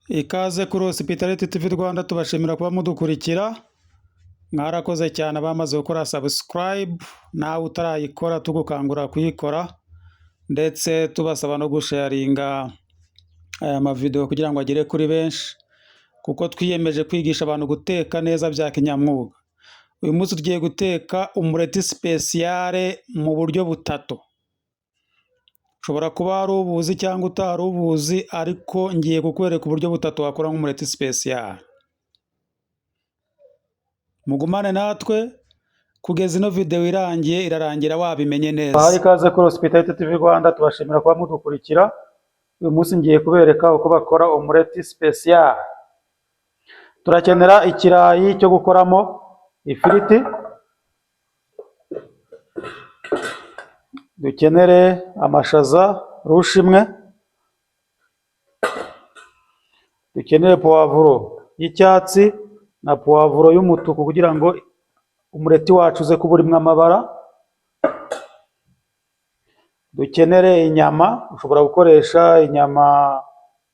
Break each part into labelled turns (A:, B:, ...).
A: Ikaze kuri Hospitality TV Rwanda, tubashimira kuba mudukurikira. Mwarakoze cyane abamaze gukora subscribe, nawe utarayikora tugukangura kuyikora, ndetse tubasaba no gusharinga aya mavideo kugira ngo agere kuri benshi, kuko twiyemeje kwigisha abantu guteka neza bya kinyamwuga. Uyu munsi tugiye guteka umureti speciale mu buryo butatu. Ushobora kuba ari ubuzi cyangwa utari ubuzi, ariko ngiye kukwereka uburyo butatu wakora nk'umureti special. Mugumane natwe kugeza ino video irangiye, irarangira wabimenye neza. Aha ikaze kuri Hospitality TV Rwanda, tubashimira kuba mudukurikira. Uyu munsi ngiye kubereka uko bakora umureti special. Turakenera ikirayi cyo gukoramo ifiriti, dukenere amashaza rushe imwe, dukenere poivro y'icyatsi na poivro y'umutuku kugira ngo umureti wacu uze kuba urimo amabara. Dukenere inyama, ushobora gukoresha inyama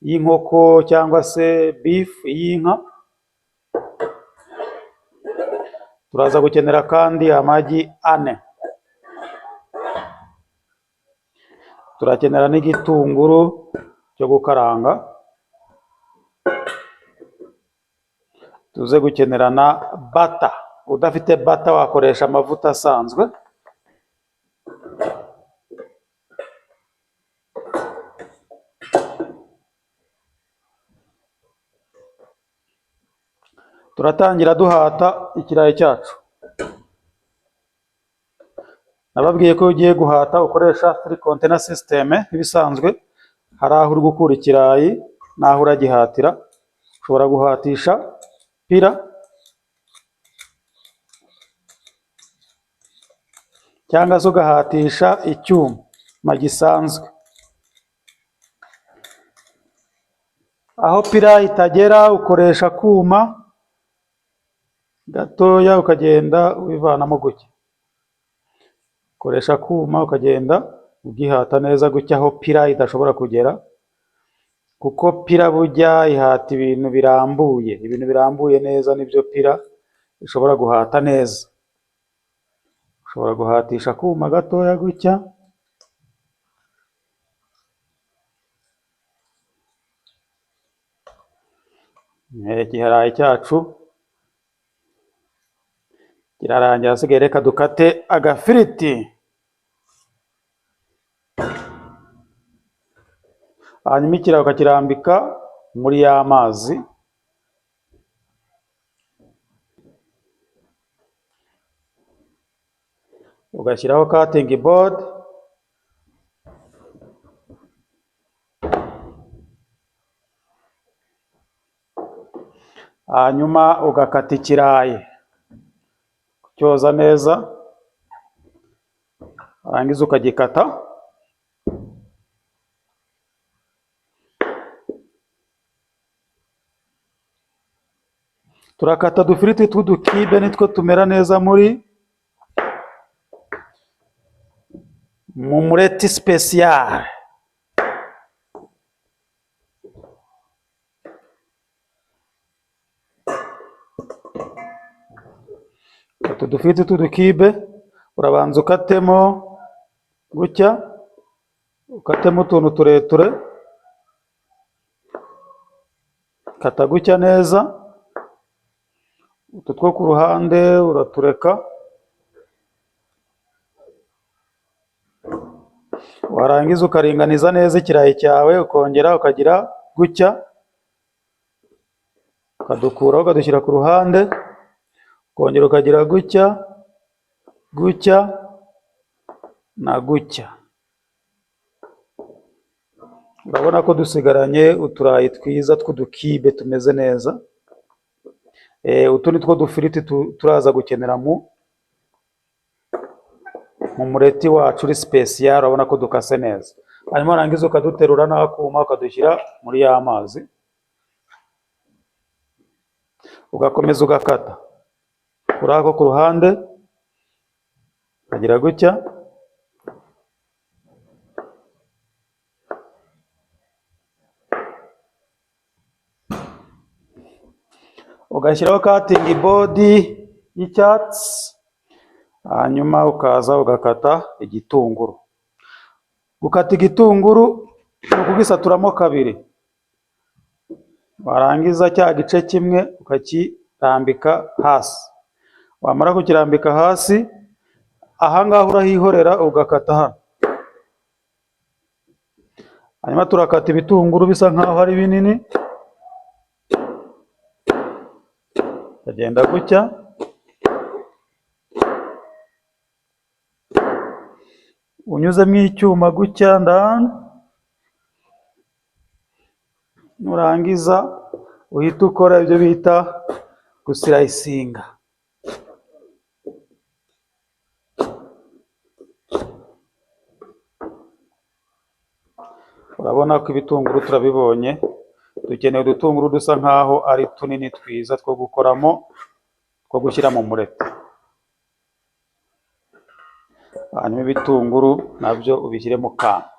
A: y'inkoko cyangwa se beef y'inka. Turaza gukenera kandi amagi 4. Turakenera n'igitunguru cyo gukaranga. Tuze gukenera na bata. Udafite bata wakoresha amavuta asanzwe. Turatangira duhata ikirayi cyacu. Nababwiye ko ugiye guhata ukoresha 3 container system nk'ibisanzwe. Hari aho uri gukura ikirayi naho uragihatira. Ushobora guhatisha pira cyangwa se ugahatisha icyuma gisanzwe. Aho pira itagera ukoresha kuma gatoya ukagenda ubivanamo gutya. Ukoresha kuma ukagenda ugihata neza gutya aho pira idashobora kugera, kuko pira bujya ihata ibintu birambuye neza, nibyo pira ishobora guhata neza. Ushobora guhatisha kuma gatoya gutya. Igiharayi cyacu kirarangira, hasigaye reka dukate agafiriti. Hanyuma ikirayi ukakirambika muri ya mazi. Ugashyiraho cutting board. Hanyuma ugakata ikirayi, cyoza neza, warangiza ukagikata. Turakata dufiriti tw'udukibe, nitwo tumera neza mu mureti special. Utu dufiriti tw'udukibe urabanza ukatemo gutya, ukatemo utuntu tureture, kata gutya neza. Utu two ku ruhande uratureka. Warangiza ukaringaniza neza ikirayi cyawe, ukongera ukagira gutya, ukadukuraho ukadushyira ku ruhande, ukongera ukagira gutya gutya na gutya. Urabona ko dusigaranye uturayi twiza tw'udukibe tumeze neza. Utu ni two dufiriti turaza gukenera mu mureti wacu uri special. Urabona ko dukase neza. Hanyuma warangiza ukaduterura n'akuma ukadushyira muri ya mazi, ugakomeza ugakata kuri ako ku ruhande, ukagira gutya. ugashyiraho cutting board y'icyatsi, hanyuma ukaza ugakata igitunguru. Gukata igitunguru ni ukugisaturamo kabiri, warangiza cya gice kimwe ukakirambika hasi. Wamara kukirambika hasi, ahangaha urahihorera ugakata hano. Hanyuma turakata ibitunguru bisa nkaho ari binini, agenda gutya, unyuzemo icyuma gutya ndani, nurangiza uhita ukora ibyo bita gusirayisinga. Urabona ko ibitunguru turabibonye, dukeneye udutunguru dusa nkaho ari tunini twiza two gukoramo, two gushyira mu mureti. Hanyuma ibitunguru nabyo ubishyire mu kantu.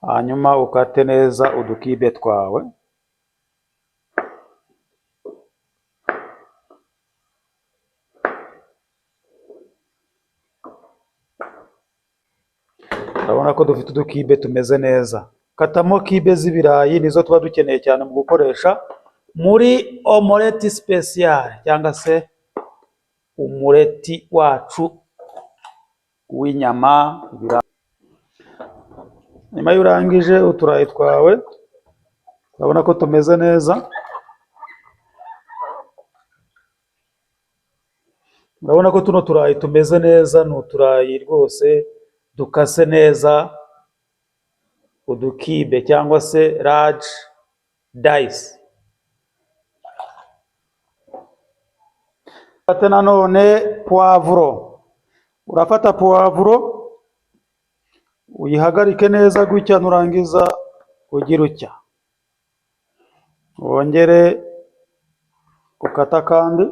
A: Hanyuma ukate neza udukibe twawe. Urabona ko dufite udukibe tumeze neza. Katamo kibe z'ibirayi, nizo tuba dukeneye cyane mu gukoresha muri omoleti special cyangwa se umureti wacu w'inyama. Nyuma y'urangije uturayi twawe, urabona ko tumeze neza. Urabona ko tuno turayi tumeze neza, ni uturayi rwose dukase neza, udukibe cyangwa se large dice. Ate nanone poivro. Urafata poivro uyihagarike neza gutya, nurangiza ugira utya, wongere ukata kandi.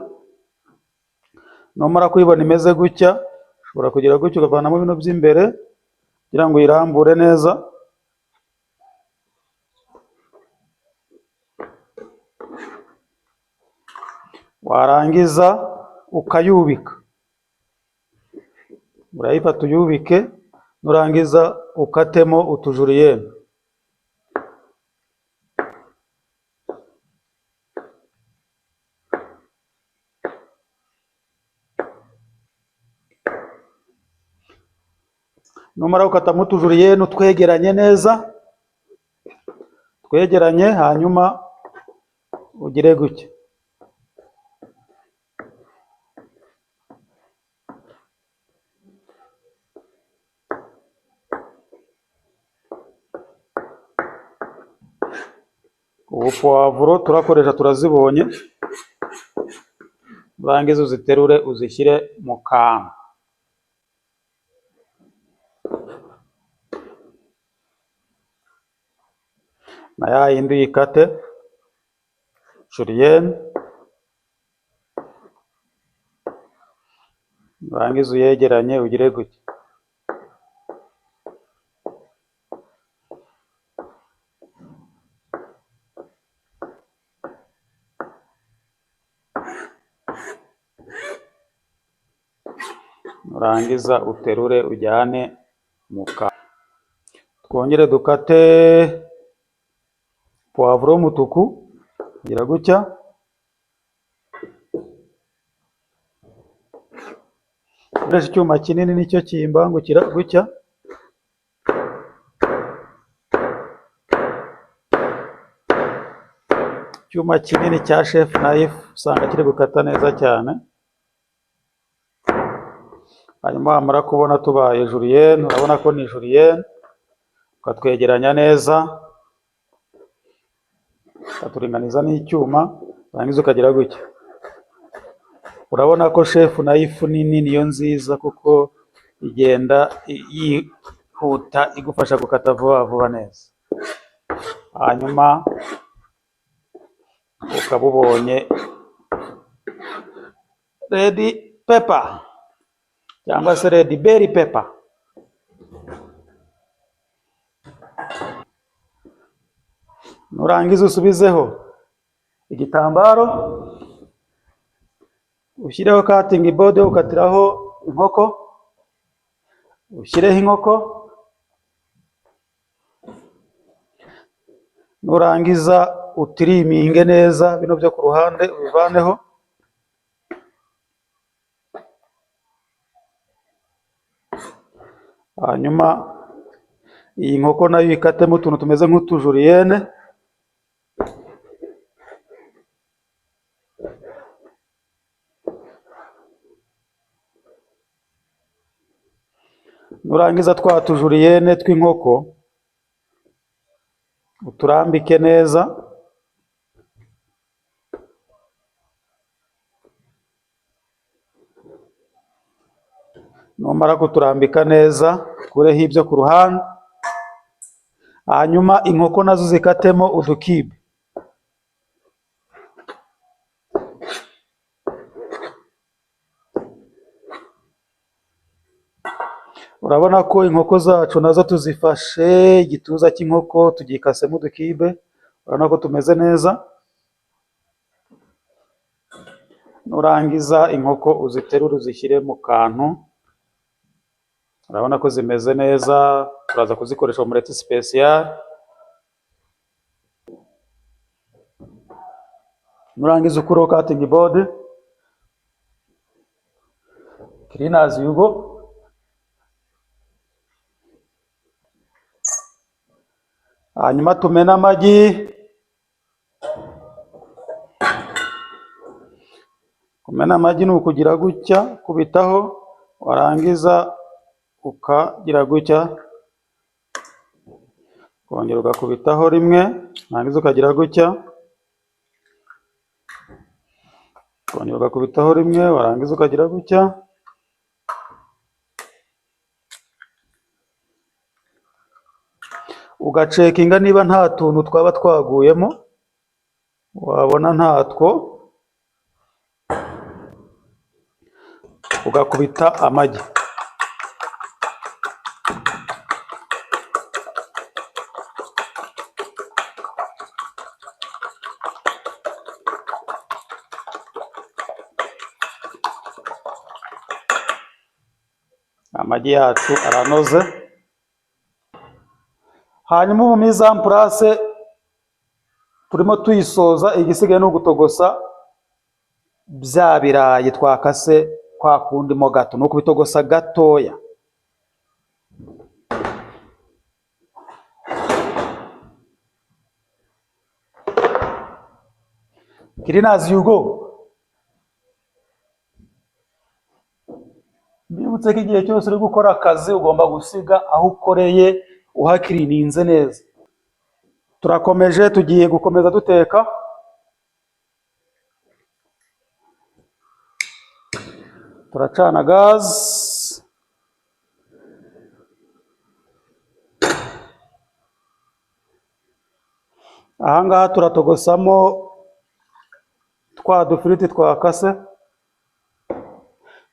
A: Numara kuyibona imeze gutya, ushobora kugira gutya ukavanamo bino by'imbere kugira ngo uyirambure neza. Warangiza ukayubika, urayifata uyubike, nurangiza ukatemo utujuriyene. Numara ukatamo utujuriyene twegeranye neza, twegeranye, hanyuma ugire gutya. Ubu poivro turakoresha turazibonye, urangiza uziterure uzishyire mu kantu. Na ya yindi uyikate juriyene, urangiza uyegeranye ugire gutya. Urangiza uterure ujyane mu kantu. Twongere dukate poivro y'umutuku, gira gutya. Ukoresha icyuma kinini nicyo kimbangukira gutya. Icyuma kinini cya chef knife usanga kiri gukata neza cyane. Hanyuma wamara kubona tubaye juriyene, urabona ko ni juriyene, ukatwegeranya neza, ukaturinganiza n'icyuma, urangiza ukagira gutya. Urabona ko chef knife nini niyo nziza kuko igenda yihuta igufasha gukata vuba vuba neza. Hanyuma ukaba ubonye red pepper cyangwa se red bell pepper. nurangiza usubizeho igitambaro, ushyireho cutting board yo gukatiraho inkoko, ushyireho inkoko, nurangiza utiriminge neza bino byo ku ruhande ubivaneho. Hanyuma iyi nkoko nayo ikatemo utuntu tumeze nk'utujuriyene. Nurangiza twa tujuriyene tw'inkoko uturambike neza. Numara kuturambika neza ukureho ibyo ku ruhande, hanyuma inkoko nazo zikatemo udukibe. Urabona ko inkoko zacu nazo tuzifashe igituza cy'inkoko tugikasemo udukibe, urabona ko tumeze neza. Nurangiza inkoko uziterure uzishyire mu kantu, urabona ko zimeze neza. Turaza kuzikoresha umureti special. Nurangiza ukureho cutting board, clean as you go. Hanyuma tumena amagi. Kumena amagi ni ukugira gutya, kubitaho, warangiza ukagira gutya, ukongera ugakubitaho rimwe, warangiza ukagira gutya, ukongera ugakubitaho rimwe, warangiza ukagira gutya. Ugacekinga niba nta tuntu twaba twaguyemo, wabona ntatwo ugakubita amagi. Amagi yacu aranoze. Hanyuma ubu mise en place turimo tuyisoza, igisigaye ni ugutogosa bya birayi twakase kwa kundi mo gato, ni ukubitogosa gatoya. Clean as you go. Mbibutse ko igihe cyose uri gukora akazi ugomba gusiga aho ukoreye uhakirininze neza. Turakomeje, tugiye gukomeza duteka. Turacana gazi. Ahangaha turatogosamo twa dufiriti twakase.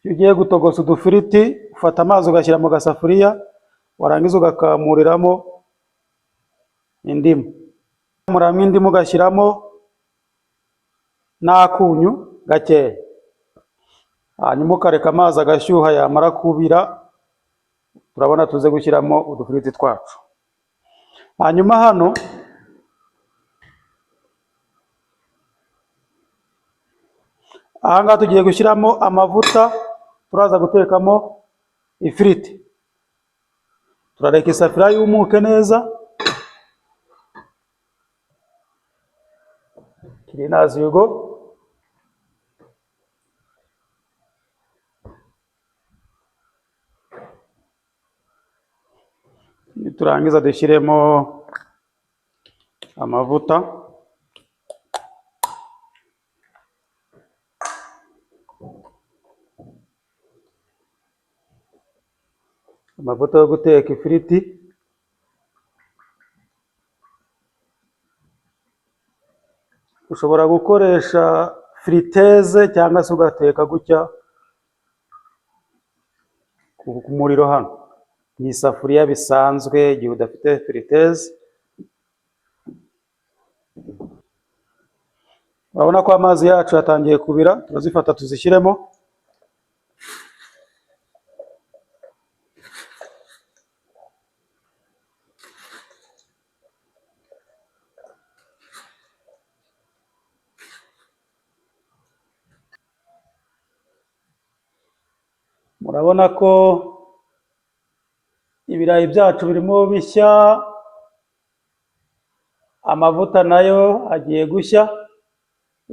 A: Iyo ugiye gutogosa udufiriti, ufata amazi ugashyira mu gasafuriya, warangiza ugakamuriramo indimu. Ukamuramo indimu ugashyiramo n'akunyu gakeya. Hanyuma ukareka amazi agashyuha, yamara kubira turabona tuze gushyiramo udufiriti twacu. Hanyuma hano ahangaha tugiye gushyiramo amavuta, turaza gutekamo ifiriti. Turareka isafuriya yumuke neza. Clean as you go. Turangiza dushyiremo amavuta. Amavuta yo guteka ifiriti. Ushobora gukoresha friteze cyangwa se ugateka gutya ku muriro hano mu isafuriya bisanzwe igihe udafite friteze. Urabona ko amazi yacu yatangiye kubira, turazifata tuzishyiremo. Murabona ko ibirayi byacu birimo bishya, amavuta nayo agiye gushya.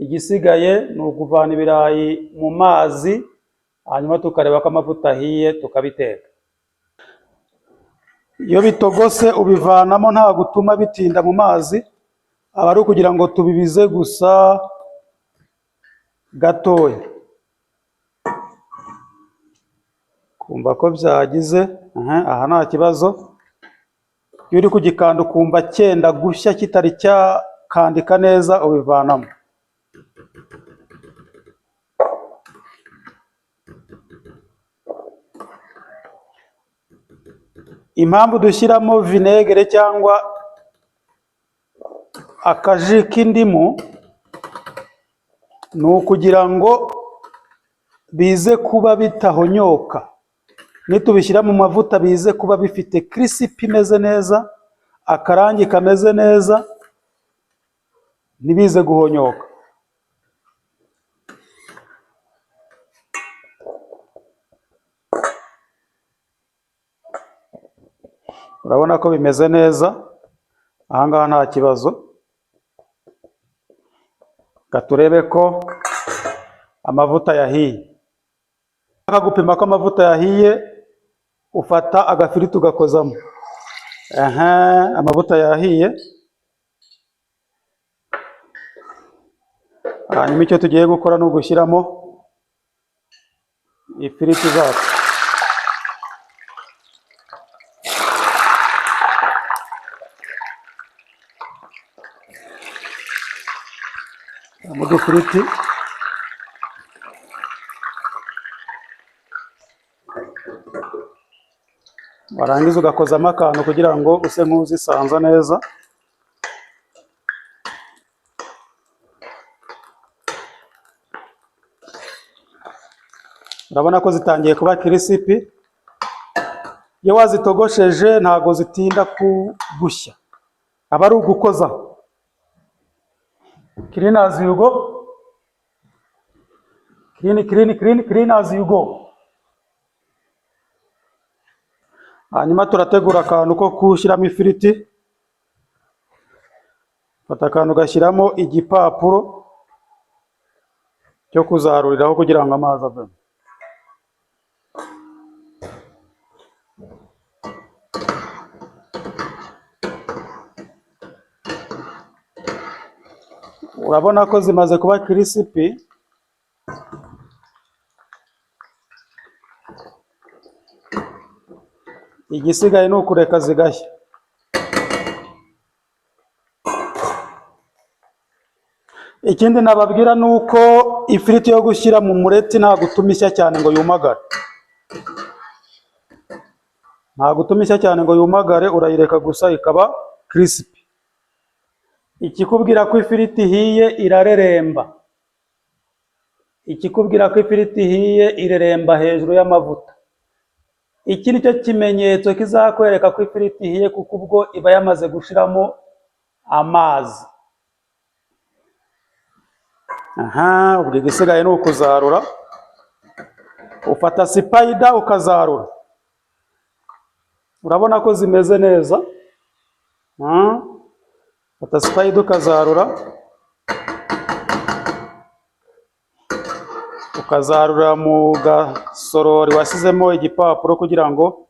A: Igisigaye ni ukuvana ibirayi mu mazi, hanyuma tukareba ko amavuta ahiye tukabiteka. Iyo bitogose ubivanamo, nta gutuma bitinda mu mazi, aba ari ukugira ngo tubibize gusa gatoya. Kumva ko byagize, aha nta kibazo. Iyo uri kugikanda ukumva cyenda gushya kitari cyakandika neza, ubivanamo. Impamvu dushyiramo vinegere cyangwa akaji k'indimu ni ukugira ngo bize kuba bitahonyoka. Nitubishyira mu mavuta bize kuba bifite kirisipi imeze neza, akarangi kameze neza, ntibize guhonyoka. Urabona ko bimeze neza, ahangaha nta kibazo. Turebe ko amavuta yahiye. Ushaka gupima ko amavuta yahiye, ufata agafiriti ugakozamo. Amavuta yahiye. Hanyuma icyo tugiye gukora ni ugushyiramo ifiriti zacu. Mu dufiriti warangiza ugakozamo akantu kugira ngo use nk'uzisanza neza. Urabona ko zitangiye kuba kirisipi. Iyo wazitogosheje ntago zitinda gushya, aba ari ugukoza. Clean as you go. Clean as you go. Hanyuma turategura akantu ko kushyiramo ifiriti. Fata akantu ugashyiramo igipapuro cyo kuzaruriraho kugira ngo amazi avemo. Urabona ko zimaze kuba kirisipi. Igisigaye ni ukureka zigashya. Ikindi nababwira ni uko ifiriti yo gushyira mu mureti nta gutuma ishya cyane ngo yumagare. Nta gutuma ishya cyane ngo yumagare, urayireka gusa ikaba kirisipi. Ikikubwira ko ifiriti ihiye irareremba. Ikikubwira ko ifiriti ihiye ireremba hejuru y'amavuta. Iki ni cyo kimenyetso kizakwereka ko ifiriti ihiye, kuko ubwo iba yamaze gushiramo amazi. Ubwo igisigaye ni ukuzarura. Ufata sipayida ukazarura. Urabona ko zimeze neza. Fata sipayida ukazarura. Ukazarura mu gasorori wasizemo igipapuro kugira ngo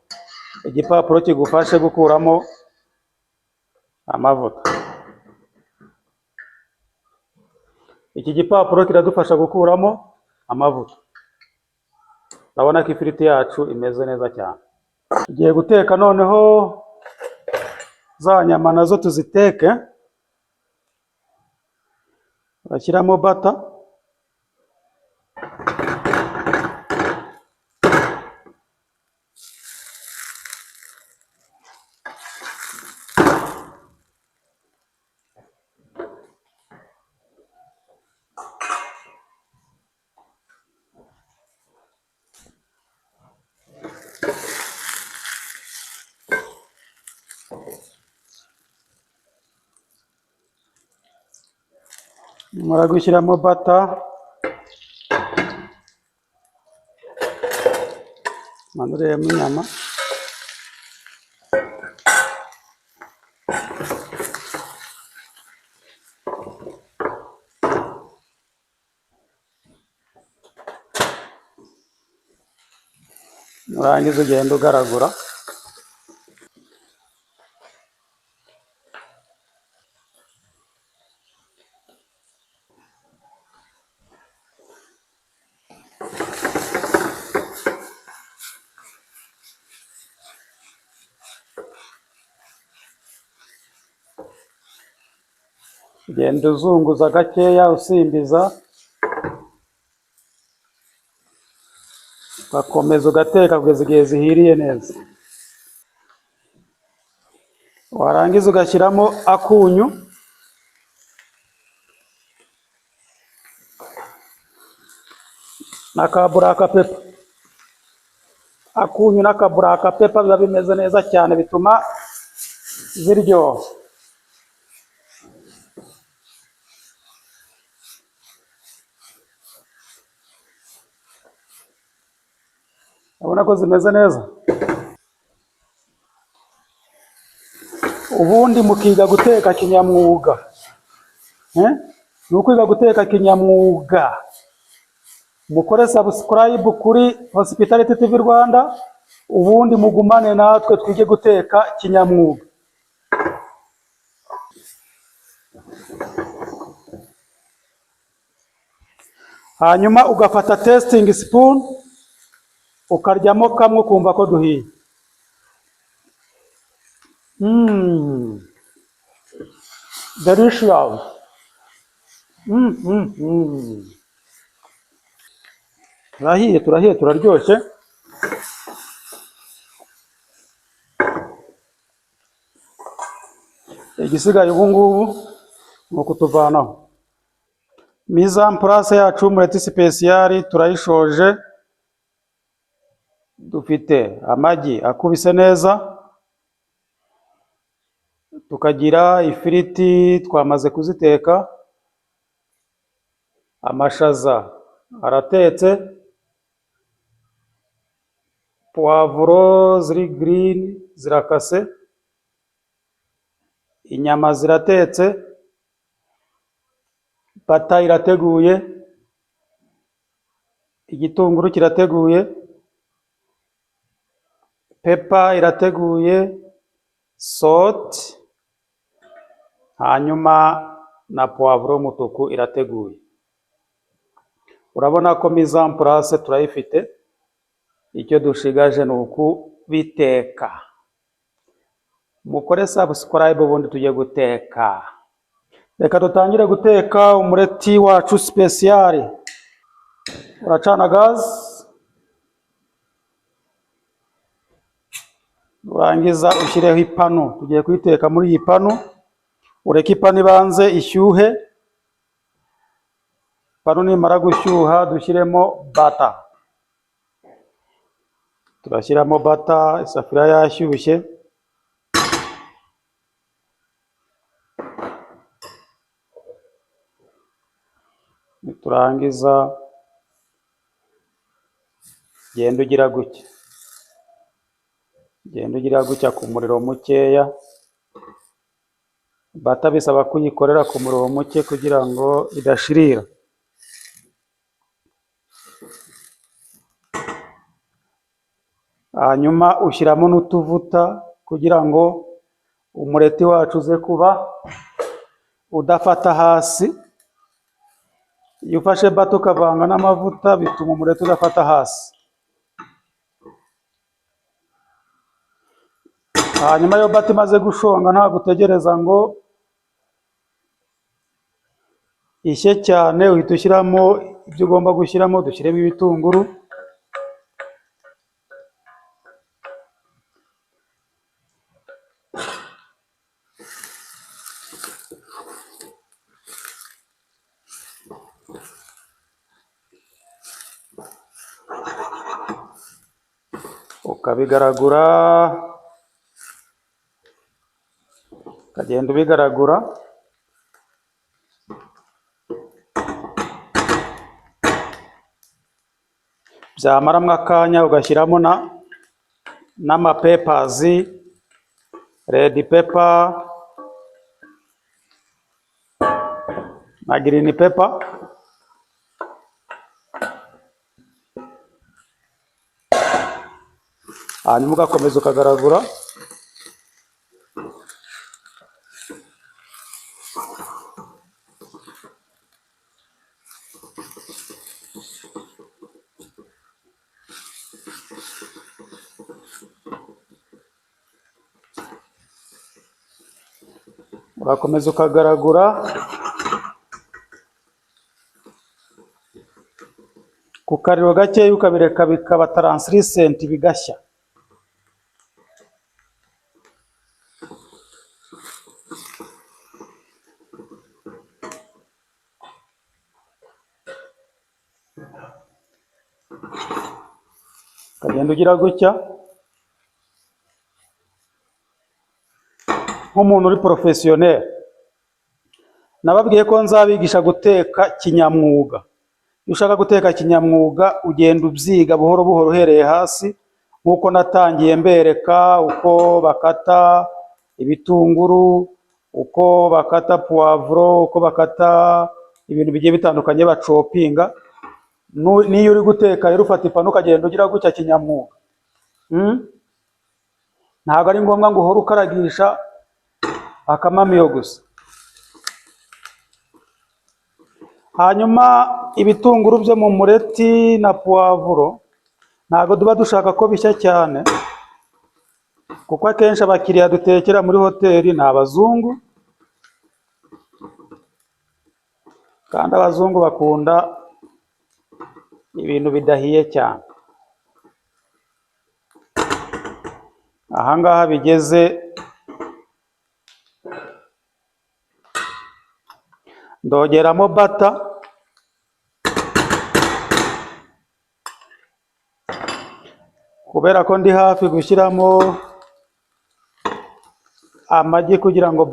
A: igipapuro kigufashe gukuramo amavuta. Iki gipapuro kiradufasha gukuramo amavuta. Urabona ko ifiriti yacu imeze neza cyane. Tugiye guteka noneho za nyama nazo tuziteke. Urashyiramo bata. Nimara gushyiramo bata, manuremo inyama, nurangiza ugenda ugaragura. Ugenda uzunguza gakeya usimbiza, ugakomeza ugateka kugeza igihe zihiriye neza. Warangiza ugashyiramo akunyu, na ka buraka pepa. Akunyu n'aka buraka pepa biba bimeze neza cyane, bituma ziryoha. Urabona ko zimeze neza. Ubundi mukiga guteka kinyamwuga, ni ukwiga guteka kinyamwuga. Mukore subscribe kuri Hospitality TV Rwanda, ubundi mugumane natwe twige guteka kinyamwuga. Hanyuma ugafata tasting spoon ukaryamo kamwe ukumva ko duhiye. Delicious. Turahiye turaryoshye. Igisigaye ubu ngubu ni ukutuvanaho. Mise en place yacu umureti spécial turayishoje. Dufite amagi akubise neza, tukagira ifiriti twamaze kuziteka, amashaza aratetse, poivro ziri green zirakase, inyama ziratetse, bata irateguye, igitunguru kirateguye, pepa irateguye, salt, hanyuma na poivro y'umutuku irateguye. Urabona ko mise en place turayifite, icyo dushigaje ni ukubiteka. Mukore subscribe ubundi tujye guteka. Reka dutangire guteka umureti wacu spécial. Uracana gaz, urangiza ushyireho ipanu. Tugiye kuyiteka muri iyi panu. Ureke ipanu ibanze ishyuhe. Panu nimara gushyuha dushyiremo bata. Turashyiramo bata, isafuriya yashyushye. Turangiza genda ugira gutya. Genda ugira gutya ku muriro mukeya. Bata bisaba kuyikorera ku muriro muke kugira ngo idashirira. Hanyuma ushyiramo n'utuvuta kugira ngo umureti wacu uze kuba udafata hasi. Iyo ufashe bata ukavanga n'amavuta bituma umureti udafata hasi. Hanyuma iyo bata imaze gushonga ntabwo utegereza ngo ishye cyane, uhita ushyiramo ibyo ugomba gushyiramo. Dushyiremo ibitunguru, ukabigaragura, ukagenda ubigaragura. byamaramo akanya ugashyiramo n'amapepazi, red pepper na green pepper, hanyuma ugakomeza ukagaragura. Urakomeza ukagaragura ku kariro gakeya, ukabireka bikaba translucent bigashya. Ukagenda ugira gutya nk'umuntu uri professionnel. Nababwiye ko nzabigisha guteka kinyamwuga. Iyo ushaka guteka kinyamwuga ugenda ubyiga buhoro buhoro uhereye hasi, nk'uko natangiye mbereka uko bakata ibitunguru, uko bakata poivro, uko bakata ibintu bigiye bitandukanye bacopinga. Niyo uri guteka rero ufata ipanu ukagenda ugira gutya kinyamwuga. Ntabwo ari ngombwa ngo uhore ukaragisha akamamiyo gusa. Hanyuma ibitunguru byo mu mureti na poivro ntabwo tuba dushaka ko bishya cyane, kuko akenshi abakiriya dutekera muri hoteli ni abazungu, kandi abazungu bakunda ibintu bidahiye cyane. Ahangaha bigeze ndogeramo bata, kubera ko ndi hafi gushyiramo amagi kugira ngo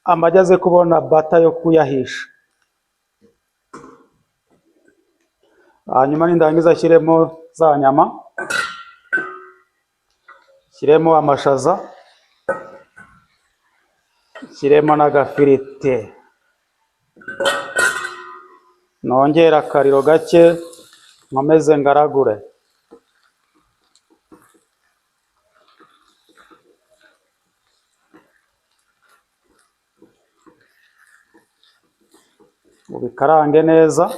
A: amagi aze kubona bata yo kuyahisha. Hanyuma nindangiza ashyiremo za nyama, shyiremo amashaza, shyiremo n'agafirite, nongera akariro gake nkomeze ngaragure. Ubikarange neza.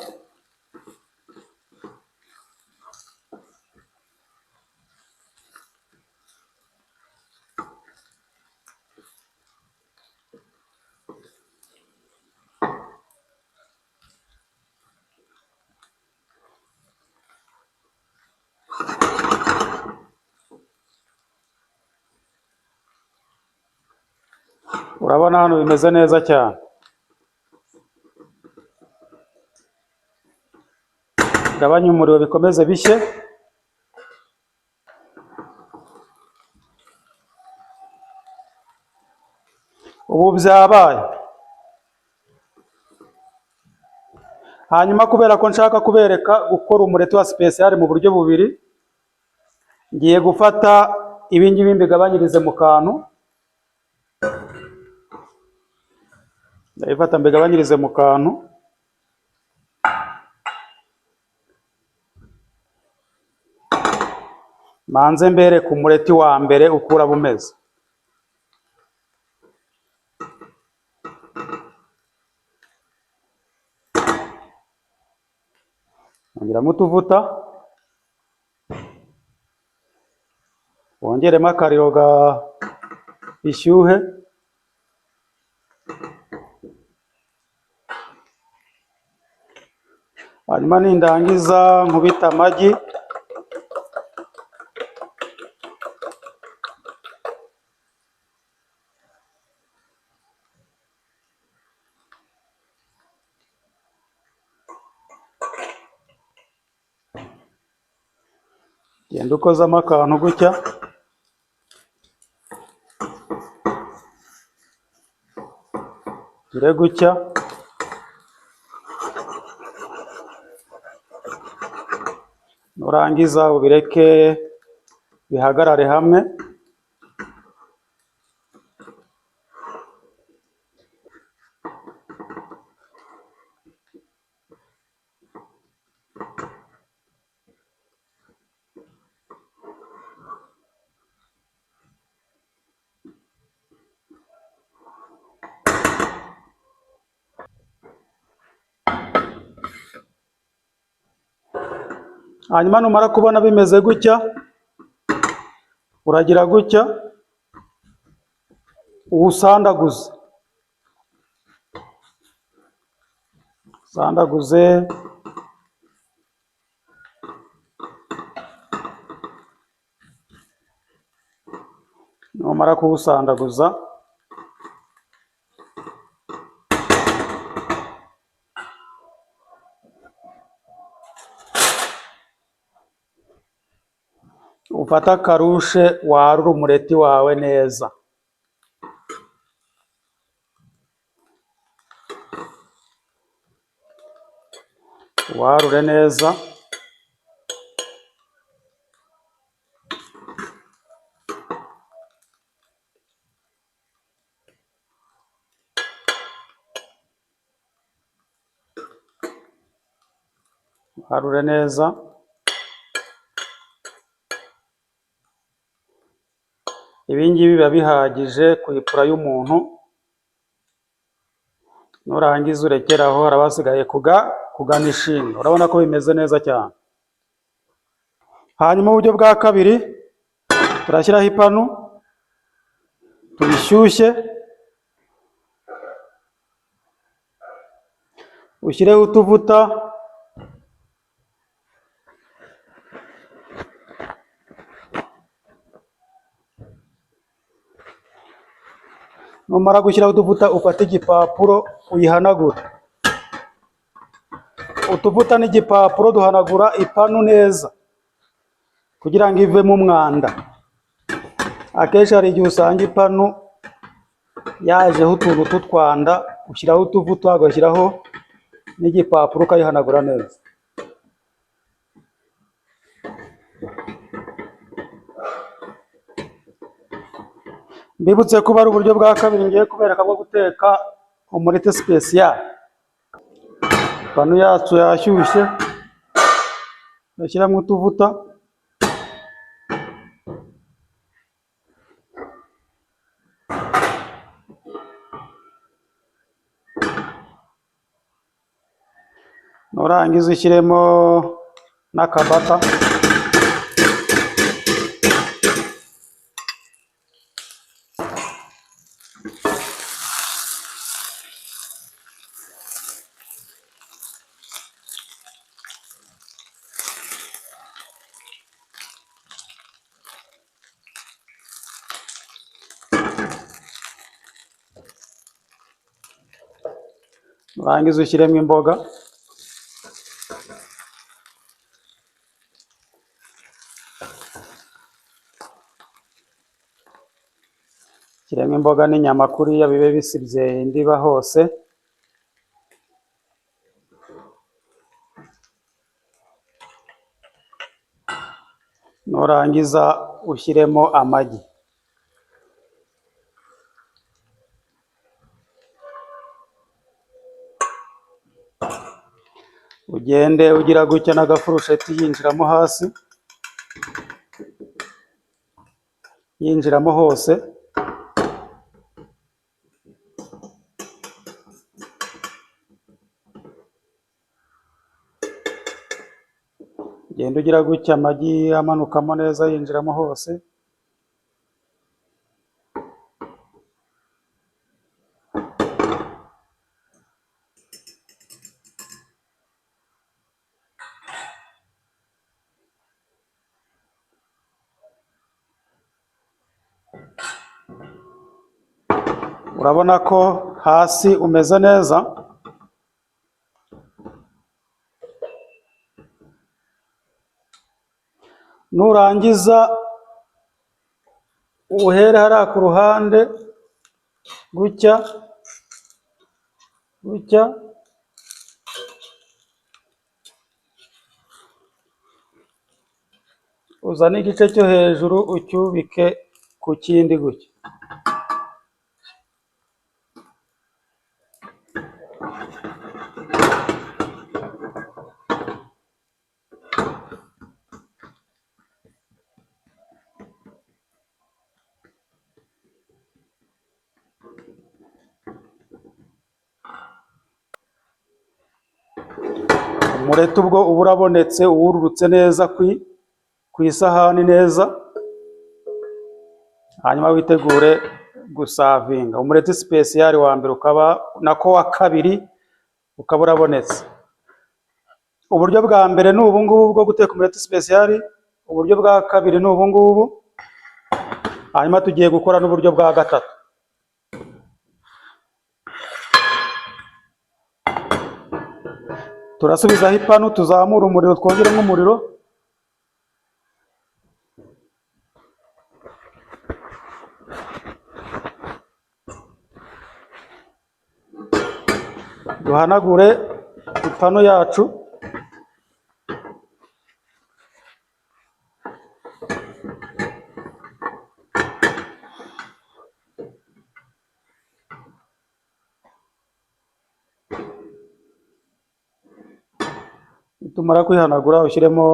A: Urabona hano bimeze neza cyane. Gabanya umuriro bikomeze bishye. Ubu byabaye. Hanyuma kubera ko nshaka kubereka gukora umureti wa special mu buryo bubiri, ngiye gufata ibingibi mbigabanyirize mu kantu. Ndabifata mbigabanyirize mu kantu. Manze mbereke umureti wa mbere uko uraba umeze. Ongeramo utuvuta, wongeremo akariro ishyuhe, hanyuma nindangiza nkubita amagi, genda ukozamo akantu gutya, gire gutya, nurangiza ubireke bihagarare hamwe. Hanyuma numara kubona bimeze gutya, uragira gutya uwusandaguze, usandaguze numara kuwusandaguza ufata akarushe warure umureti wawe neza. Warure neza, warure neza. Ibi ngibi biba bihagije ku ipura y'umuntu. Nurangiza urekeraho, haraba hasigaye kugana ishinga. Urabona ko bimeze neza cyane. Hanyuma uburyo bwa kabiri, turashyiraho ipanu tuyishyushye, ushyireho utuvuta, numara gushyiraho utuvuta ufate igipapuro uyihanagura. Utuvuta n'igipapuro duhanagura ipanu neza kugira ngo ivemo umwanda. Akenshi hari igihe usanga ipanu yajeho utuntu tw'utwanda, ushyiraho utuvuta ugashyiraho n'igipapuro ukayihanagura neza. Mbibutse ko ari uburyo bwa kabiri ngiye kubereka bwo guteka umurete sipesiyali. Panu yacu yashyushye, bashyiramo utuvuta, nurangiza ushyiremo n'akabata. Nurangiza ushyiremo imboga. Shyiramo imboga n'inyama kuriya bibe bisibye indiba hose. Nurangiza ushyiremo amagi. Ugende ugira gutya n'agafurusheti yinjiramo hasi, yinjiramo hose. Ugenda ugira gutya amagi amanukamo neza yinjiramo hose. Urabona ko hasi umeze neza. Nurangiza uhere hariya ku ruhande gutya gutya, uzane igice cyo hejuru ucyubike ku kindi gutya. Umureti ubwo uba urabonetse, uwururutse neza ku isahani neza, hanyuma witegure gusavinga. Umureti sipesiyari wa mbere ukaba nako wa kabiri ukaba urabonetse. Uburyo bwa mbere ni ubu ngubu bwo guteka umureti sipesiyari, uburyo bwa kabiri ni ubu ngubu, hanyuma tugiye gukora n'uburyo bwa gatatu. Turasubizaho ipanu, tuzamura umuriro, twongeremo umuriro. Duhanagure ipanu yacu. Tumara kwihanagura ushyiremo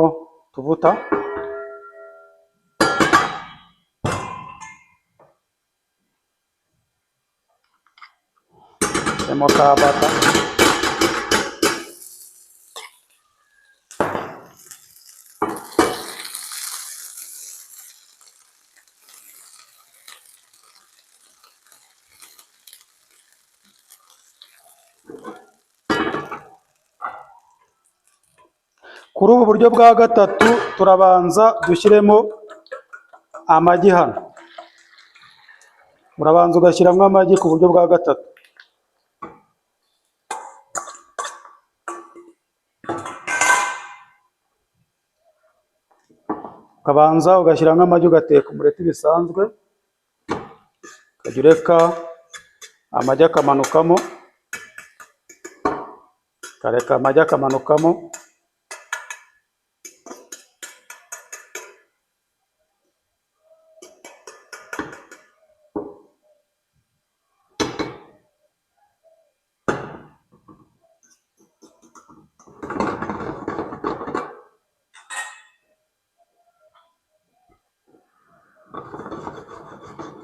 A: utuvuta. Ushyiremo ka bata. Kuri ubu buryo bwa gatatu turabanza dushyiremo amagi hano. Urabanza ugashyiramo amagi ku buryo bwa gatatu. Ukabanza ugashyiramo amagi ugateka umureti bisanzwe. Ukajya ureka amagi akamanukamo. Ukareka amagi akamanukamo.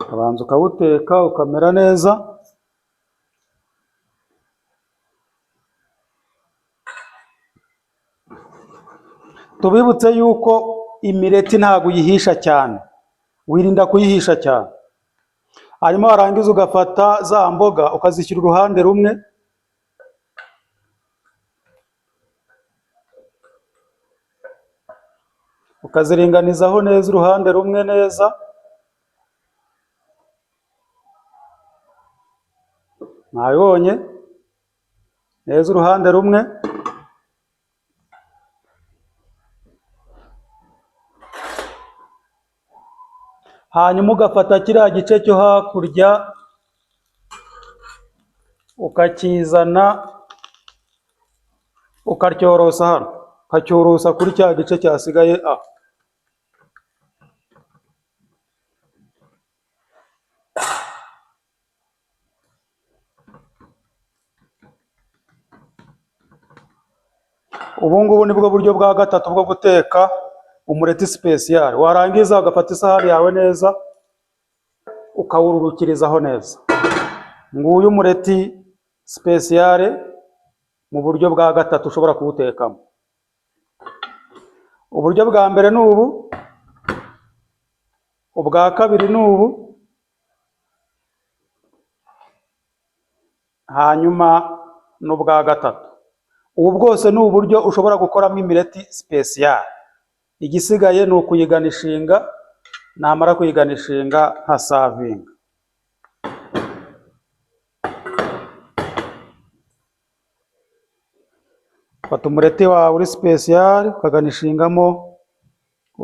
A: Ukabanza ukawuteka ukamera neza. Tubibutse yuko imireti ntabwo uyihisha cyane, wirinda kuyihisha cyane. Hanyuma warangiza ugafata za mboga ukazishyira uruhande rumwe, ukaziringanizaho neza uruhande rumwe neza. Mwabibonye neza uruhande rumwe. Hanyuma ugafata kiriya gice cyo hakurya ukakizana ukacyorosa hano, ukacyorosa kuri cya gice cyasigaye aho. Ubu ngubu nibwo buryo bwa gatatu bwo guteka umureti sipesiyari. Warangiza ugafata isahani yawe neza ukawururukirizaho neza. Nguyu umureti sipesiyari mu buryo bwa gatatu ushobora kuwutekamo. Uburyo bwa mbere ni ubu, ubwa kabiri ni ubu, hanyuma n'ubwa gatatu. Ubu bwose ni uburyo ushobora gukoramo imireti sipesiyari. Igisigaye ni ukuyigana ishinga, namara kuyigana ishinga nka savinga. Fata umureti wawe uri sipesiyari ukagana ishingamo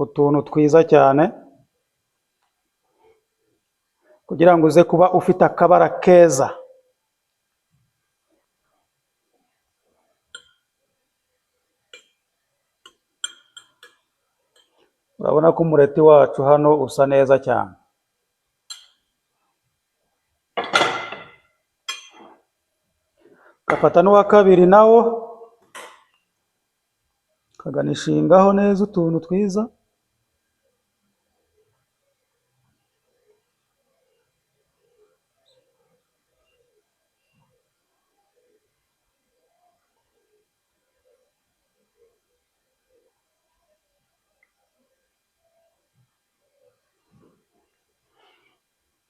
A: utuntu twiza cyane, kugira ngo uze kuba ufite akabara keza. urabona ko umureti wacu hano usa neza cyane. Gafata n'uwa kabiri nawo kaganishingaho neza utuntu twiza.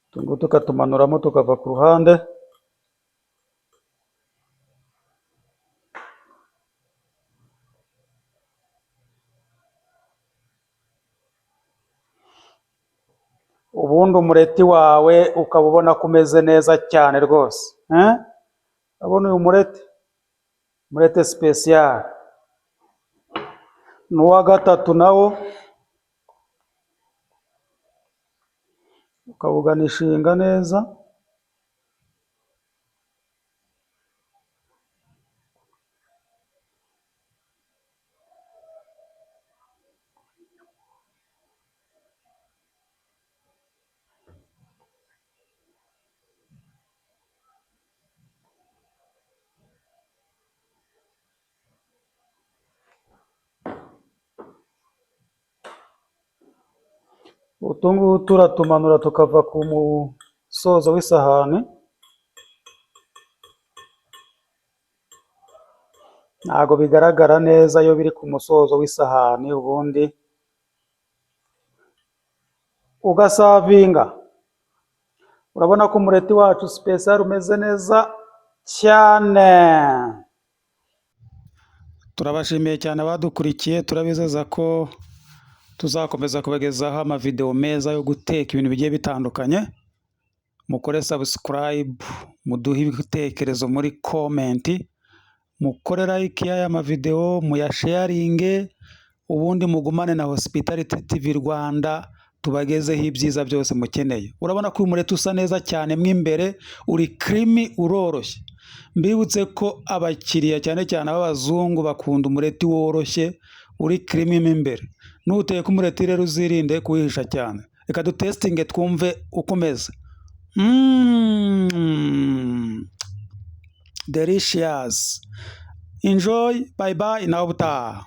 A: Utungu tukatumanuramo tukava ku ruhande. Ubundi umureti wawe ukaba ubona ko umeze neza cyane rwose. Urabona uyu murete sipesiyare. N'uwa gatatu nawo ukawuganishinga neza. Utu ngutu turatumanura tukava ku musozo w'isahani. Ntabwo bigaragara neza iyo biri ku musozo w'isahani, ubundi ugasavinga. Urabona ko umureti wacu sipesiyare umeze neza cyane. Turabashimiye cyane abadukurikiye, turabizeza ko tuzakomeza kubagezaho amavideo meza yo guteka ibintu bigiye bitandukanye. Mukore subscribe, muduhe ibitekerezo muri komenti, mukore like y'aya mavideo, muyasharinge, ubundi mugumane na Hospitality TV Rwanda tubagezeho ibyiza byose mukeneye. Urabona ko uyu mureti usa neza cyane mo imbere, uri creamy, uroroshye. Mbibutse ko abakiriya cyane cyane b'abazungu bakunda umureti woroshye, uri creamy mo imbere. Nuteka umureti rero uzirinde kuwihisha cyane. Reka dutestinge twumve uko umeze. Delicious. Enjoy. Bye bye. Nawe ubutaha.